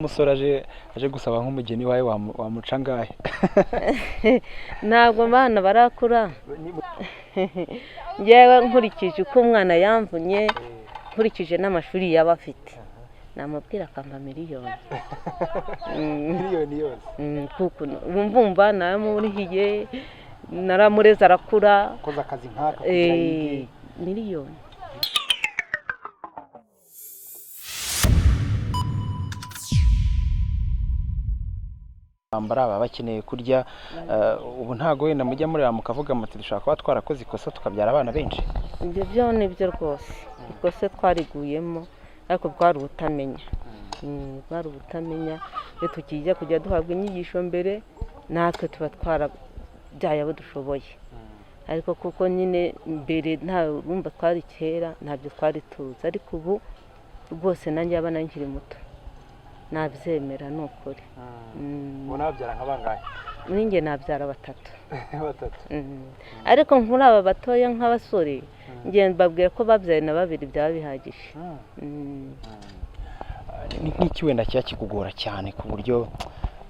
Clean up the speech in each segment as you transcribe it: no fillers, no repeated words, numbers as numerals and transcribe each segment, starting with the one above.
umusore aje gusaba nk'umugeni wawe wamuca ngahe? ntabwo abana barakura ngewe nkurikije uko umwana yamvunye nkurikije n'amashuri yaba afite namubwira akampa miliyoni. Miliyoni yose kuko wumva namurihiye naramureze arakura koza akazi nk'aka kugira miliyoni. baba bakeneye kurya ubu ntago wenda mujya murera mukavuga muti dushaka kuba twarakoze ikosa tukabyara abana benshi. Ibyo byo ni byo rwose ikosa twariguyemo ariko bwari ubutamenya. Bwari ubutamenya iyo tukijya kujya duhabwa inyigisho mbere natwe tuba twarabyaye abo dushoboye, ariko kuko nyine mbere nta rumba twari kera ntabyo twari tuzi, ariko ubu rwose nanjye abana nkiri muto nabyemera ni ukuri. Ubona babyara nk'abangahe? Muri njye nabyara batatu. Batatu. Ariko nkuri aba batoya nk'abasore njye mbabwira ko babyaye na babiri byaba bihagije. Nk'iki wenda kiba kikugora cyane ku buryo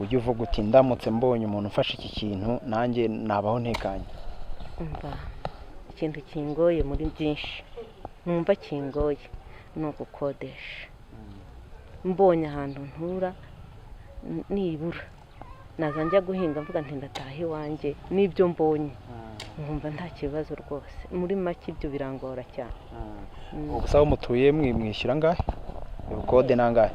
ujya uvuga uti ndamutse mbonye umuntu ufashe iki kintu nanjye nabaho ntekanye? Ikintu kingoye muri byinshi numva kingoye ni ugukodesha. Mbonye ahantu ntura nibura naza njya guhinga mvuga nti ndataha iwanjye n'ibyo mbonye nkumva nta kibazo rwose. Muri make ibyo birangora cyane. Ubusaba mutuye mwishyura ngahe? Ubukode nangahe?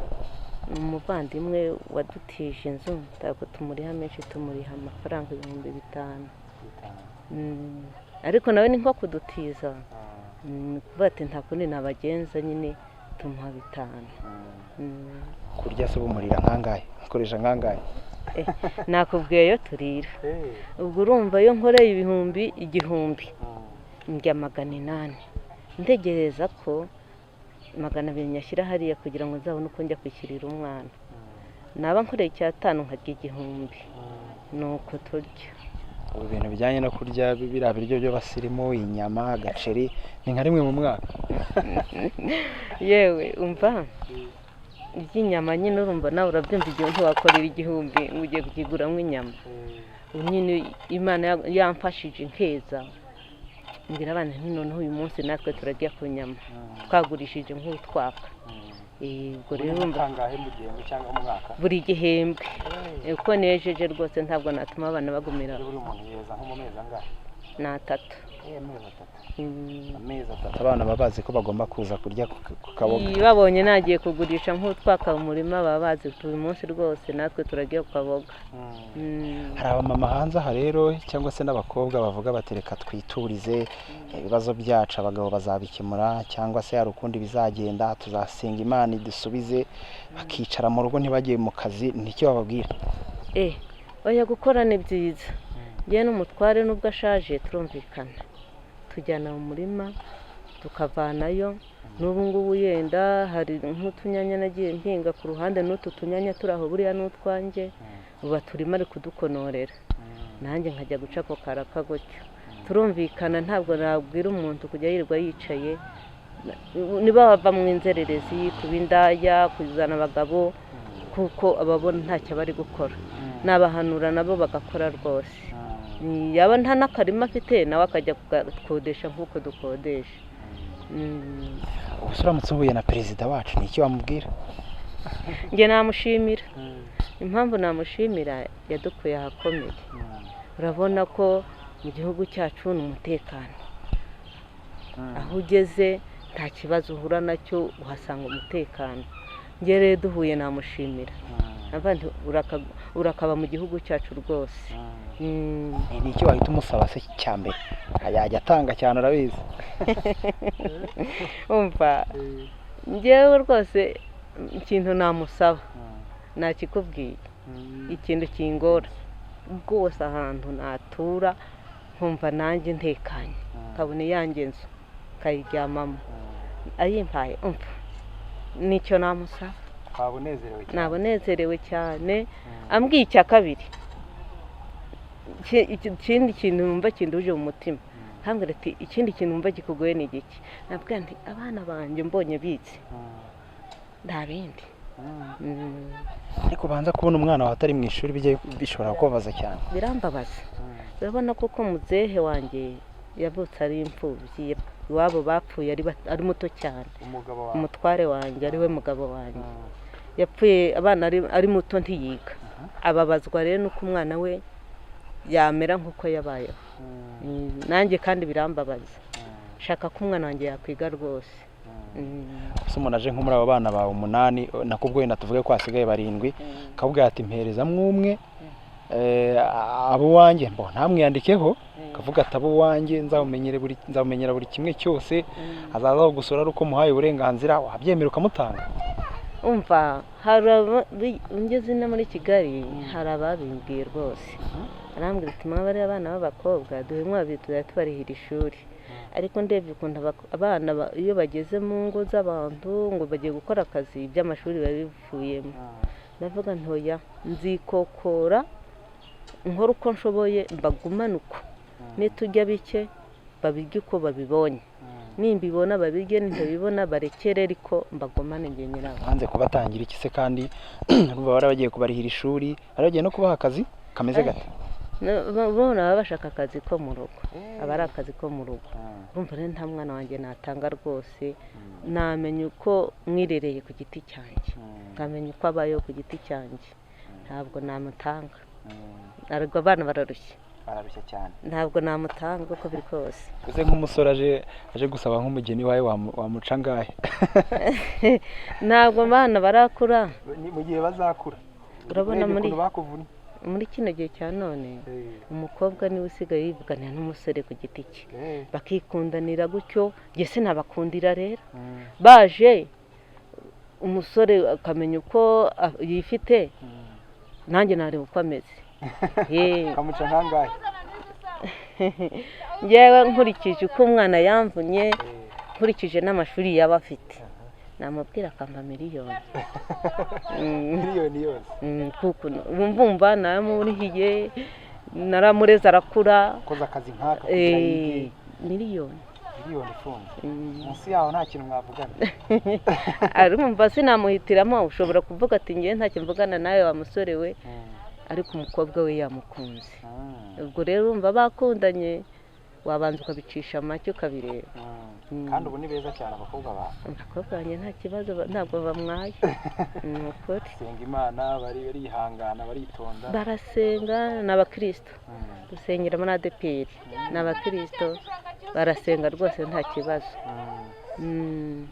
Umuvandimwe wadutije inzu ntabwo tumuriha menshi, tumuriha amafaranga 5,000. Ariko nawe ni nko kudutiza kuvuga ati nta kundi nabagenza nyine tumuha 5. Kurya se bumurira nkangahe? Ukoresha nkangahe? Nakubwiye yo turira. Ubwo urumva yo nkoreye 1,000 ndya 800 ntegereza ko 200 nyashyira hariya kugira ngo nzabone uko njya kwishyurira umwana. Naba nkoreye 5 nkarya 1,000 nuko turya. Ubu bintu bijyanye no kurya biriya biryo byo basirimu, inyama, agaceri ni nka rimwe mu mwaka. Yewe umva iby'inyama nyine urumva nawe urabyumva igihe ntiwakorera 1,000 ugiye kukiguramo inyama. Nyine Imana yamfashije nkeza ngira abana nti noneho uyu munsi natwe turajya ku nyama twagurishije nk'utwaka. Ubwo rero kangahe mu gihembwe cyangwa mu mwaka? Buri gihembwe uko nejeje rwose ntabwo natuma abana bagumira. Buri muntu yeza nko mu mezi angahe? Ni 3. Amezi 3 abana babazi ko bagomba kuza kurya ku kaboga. Babonye nagiye kugurisha nk'utwaka mu murima babazi uyu munsi rwose natwe turagiye ku kaboga. Hari abamama hanze aha rero cyangwa se n'abakobwa bavuga batereka twiturize ibibazo byacu abagabo bazabikemura, cyangwa se hari ukundi bizagenda tuzasenga Imana idusubize, bakicara mu rugo ntibagiye mu kazi. Nicyo bababwira? Oya gukora ni byiza. Njye n'umutware nubwo ashaje turumvikana tujyana mu murima tukavanayo. N'ubu ngubu yenda hari nk'utunyanya nagiye mpinga ku ruhande n'utu tunyanya turaho buriya n'utwanjye uba turimo ari kudukonorera nanjye nkajya guca ako karaka gutyo. Turumvikana ntabwo nabwira umuntu kujya yirirwa yicaye niba bava mu inzererezi kuba indaya kuzana abagabo kuko ababona ntacyo bari gukora. Nabahanura nabo bagakora rwose. Yaba nta n'akarima afite nawe akajya kugakodesha nk'uko dukodesha. Ubu uramutse uhuye na perezida wacu ni iki wamubwira? Njye namushimira. Impamvu namushimira yadukuye ahakomeye. Urabona ko mu gihugu cyacu ni umutekano. Aho ugeze nta kibazo uhura nacyo uhasanga umutekano. Njye rero duhuye namushimira. Abandi urakaba mu gihugu cyacu rwose. Ni iki wahita umusaba se cyambere? Yajya atanga cyane urabizi. Umva njyewe rwose ikintu namusaba nakikubwiye. Ikintu kingora rwose ahantu natura nkumva nanjye ntekanye kabone yanjye nzu kayiryamamo ayimpaye umva nicyo namusaba. Nabonezerewe cyane. Ambwiye icya kabiri ikindi kintu numva kinduje mu mutima hambwe ati ikindi kintu numva gikugoye ni igiki. Nabwira nti abana banjye mbonye bitse nta bindi ariko banza kubona umwana wawe atari mu ishuri bijye bishobora kubabaza cyane. birambabaza urabona koko muzehe wanjye yavutse ari imfubyi, iwabo bapfuye ari muto cyane. Umutware wanjye ari we mugabo wanjye yapfuye abana ari muto ntiyiga. Ababazwa rero nuko umwana we yamera nk'uko yabayeho. Nanjye kandi birambabaza, shaka ko umwana wanjye yakwiga rwose. Gusa umuntu aje nko muri abo bana bawe 8 nakubwo wenda tuvuge ko hasigaye 7 akabwira ati mpereza mwumwe abo wanjye mbo ntamwiyandikeho, kavuga ati abo wanjye nzamenyera buri kimwe cyose, azaza gusura ari uko muhaye uburenganzira, wabyemera ukamutanga. Umva ngeze no muri Kigali hari ababimbwiye rwose, arambwira ati mwabari abana b'abakobwa duhe mwabiri tubarihira ishuri. Ariko ndebye ukuntu abana iyo bageze mu ngo z'abantu ngo bagiye gukora akazi by'amashuri babivuyemo, ndavuga ntoya nzikokora nkora uko nshoboye mbagumana uko, nitujya bike babirye uko babibonye, nimbibona babirye, ntabibona barekere, ariko mbagumane njye nyiraho. Hanze kubatangira iki se kandi urumva barabagiye kubarihira ishuri, baragiye no kubaha akazi kameze gate? Bona baba bashaka akazi ko mu rugo, aba ari akazi ko mu rugo. Urumva rero nta mwana wanjye natanga rwose, namenya uko mwirereye ku giti cyanjye, nkamenya uko abayeho ku giti cyanjye, ntabwo namutanga. Ariko abana bararushye cyane, ntabwo namutanga uko biri kose. uze nk'umusore aje gusaba nk'umugeni wawe wamuca ngahe? Ntabwo abana barakura, mu gihe bazakura urabona muri kino gihe cya none umukobwa niwe usigaye yivuganira n'umusore ku giti cye, bakikundanira gutyo. Njye sinabakundira rero, baje umusore akamenya uko yifite, nanjye nareba uko ameze. Kamuca nkangahe? Njyewe nkurikije uko umwana yamvunye, nkurikije n'amashuri yaba afite, namubwira akampa miliyoni. Miliyoni yose? Kuko wumva namurihiye, naramureze arakura. Koza akazi nk'aka kugira yige miliyoni ifunze, munsi yaho nta kintu mwavugana. Arumva sinamuhitiramo, ushobora kuvuga ati ngiye ntacyo mvugana nawe wa musore we, ariko umukobwa we yamukunze. Ubwo rero urumva bakundanye, wabanza ukabicisha make ukabireba. Kandi ubu ni beza cyane abakobwa bawe. Abakobwa banjye nta kibazo, ntabwo bamwaye. Ni ukuri. Senga Imana, barihangana, baritonda. Barasenga, n'abakristo. Dusengera muri ADPR, n'abakristo barasenga rwose nta kibazo.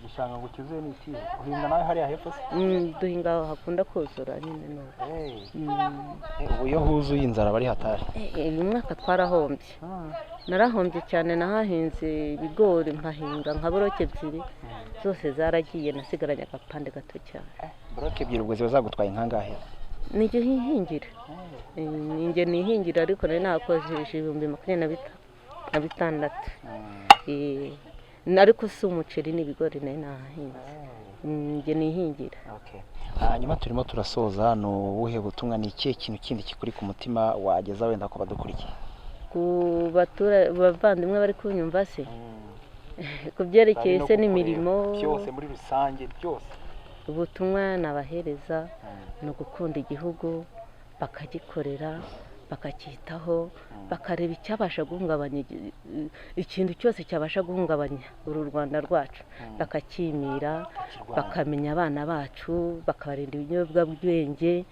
Gishanga ngo cyuzuye n'iki? Uhinga nawe hariya hepfo se? Duhinga aho hakunda kuzura nyine none. Ubu iyo huzuye inzara bari hatari. Uyu mwaka twarahombye. Narahombye cyane, nahahinze ibigori nkahinga nka boroke 2 zose zaragiye, nasigaranye agapande gato cyane. Boroke 2 ubwo zagutwaye nkangahe? Nijye hihingira. Ninjye nihingira, ariko nari nakojeje 26,000. Ariko si umuceri n'ibigori nari nahahinze. Njye nihingira. Hanyuma turimo turasoza, no ubuhe butumwa ni ikihe kintu kindi kikuri ku mutima wageza wenda ko badukurikiye? Ku bavandimwe bari kunyumva se, ku byerekeye se n'imirimo byose muri rusange byose, ubutumwa nabahereza ni ugukunda igihugu, bakagikorera, bakacyitaho, bakareba icyabasha guhungabanya ikintu cyose cyabasha guhungabanya uru Rwanda rwacu, bakakimira, bakamenya abana bacu, bakabarinda ibiyobyabwenge,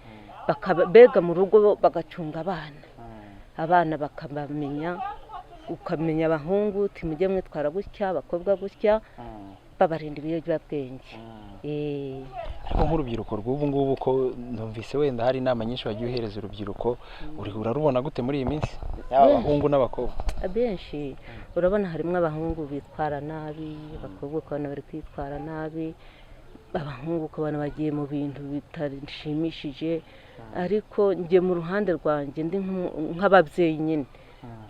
bakabega mu rugo bagacunga abana bakabamenya, ukamenya abahungu uti mujye mwitwara gutya, abakobwa gutya, babarinda ibiyobyabwenge. Ariko nk'urubyiruko rw'ubu ngubu ko ndumvise wenda hari inama nyinshi bagiye uhereza urubyiruko, urarubona gute muri iyi minsi, abahungu n'abakobwa? Abenshi urabona harimo abahungu bitwara nabi, abakobwa ukabona bari kwitwara nabi, abahungu ukabona bagiye mu bintu bitashimishije. Ariko njye mu ruhande rwanjye ndi nk'ababyeyi nyine,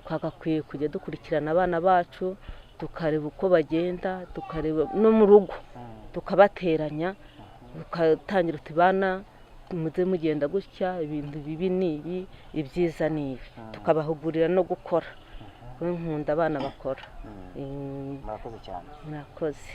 twagakwiye kujya dukurikirana abana bacu, tukareba uko bagenda, tukareba no mu rugo tukabateranya, tukatangira uti bana muze mugenda gutya, ibintu bibi nibi, ibyiza nibi, tukabahugurira no gukora. Nkunda abana bakora. Murakoze cyane. Murakoze.